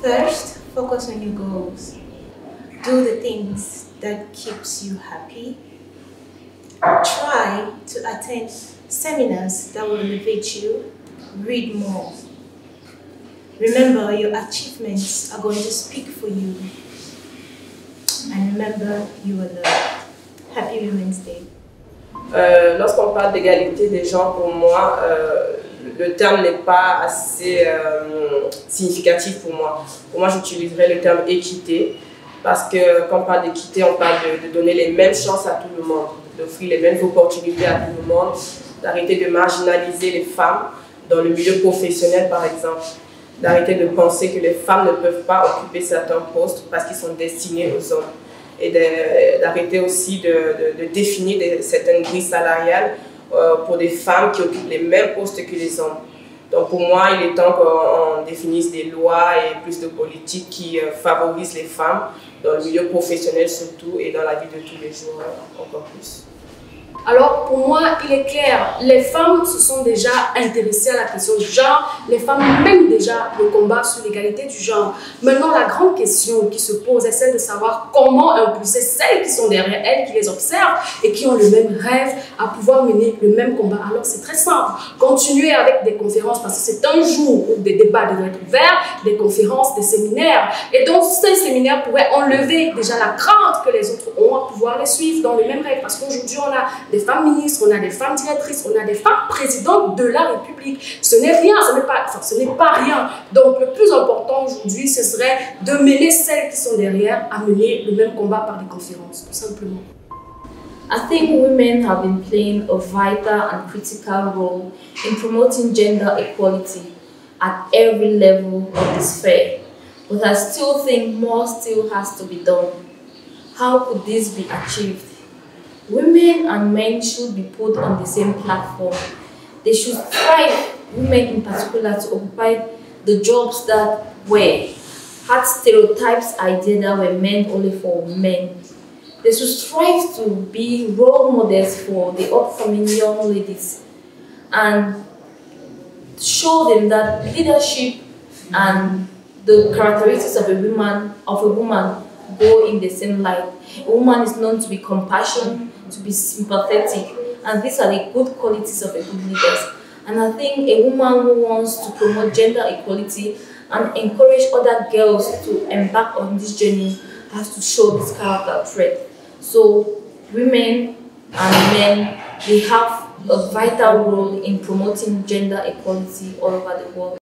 First, focus on your goals. Do the things that keeps you happy. Try to attend seminars that will elevate you. Read more. Remember, your achievements are going to speak for you. And remember, you are loved. Happy Women's Day. Lorsqu'on parle d'égalité des genres, pour moi, le terme n'est pas assez significatif pour moi. Pour moi, j'utiliserais le terme équité, parce que quand on parle d'équité, on parle de donner les mêmes chances à tout le monde, d'offrir les mêmes opportunités à tout le monde, d'arrêter de marginaliser les femmes dans le milieu professionnel, par exemple, d'arrêter de penser que les femmes ne peuvent pas occuper certains postes parce qu'ils sont destinés aux hommes, et d'arrêter aussi de définir certaines grilles salariales pour des femmes qui occupent les mêmes postes que les hommes. Donc pour moi, il est temps qu'on définisse des lois et plus de politiques qui favorisent les femmes dans le milieu professionnel surtout et dans la vie de tous les jours encore plus. Alors, pour moi, il est clair, les femmes se sont déjà intéressées à la question du genre, les femmes mènent déjà le combat sur l'égalité du genre. Maintenant, la grande question qui se pose est celle de savoir comment impulser celles qui sont derrière elles, qui les observent et qui ont le même rêve à pouvoir mener le même combat. Alors, c'est très simple. Continuer avec des conférences, parce que c'est un jour où des débats devraient être ouverts, des conférences, des séminaires. Et donc, ces séminaires pourraient enlever déjà la crainte que les autres ont à pouvoir les suivre dans le même rêve. Parce qu'aujourd'hui, on a des femmes ministres, on a des femmes directrices, on a des femmes présidentes de la République. Ce n'est rien, ce n'est pas rien. Donc le plus important aujourd'hui, ce serait de mêler celles qui sont derrière à mener le même combat par des conférences, tout simplement. I think women have been playing a vital and critical role in promoting gender equality at every level of the sphere. But I still think more still has to be done. How could this be achieved? Women and men should be put on the same platform. They should strive, women in particular, to occupy the jobs that had stereotypes idea that were meant only for men. They should strive to be role models for the upcoming young ladies and show them that leadership and the characteristics of a woman go in the same light. A woman is known to be compassionate, to be sympathetic, and these are the good qualities of a good leader. And I think a woman who wants to promote gender equality and encourage other girls to embark on this journey has to show this character trait. So women and men, they have a vital role in promoting gender equality all over the world.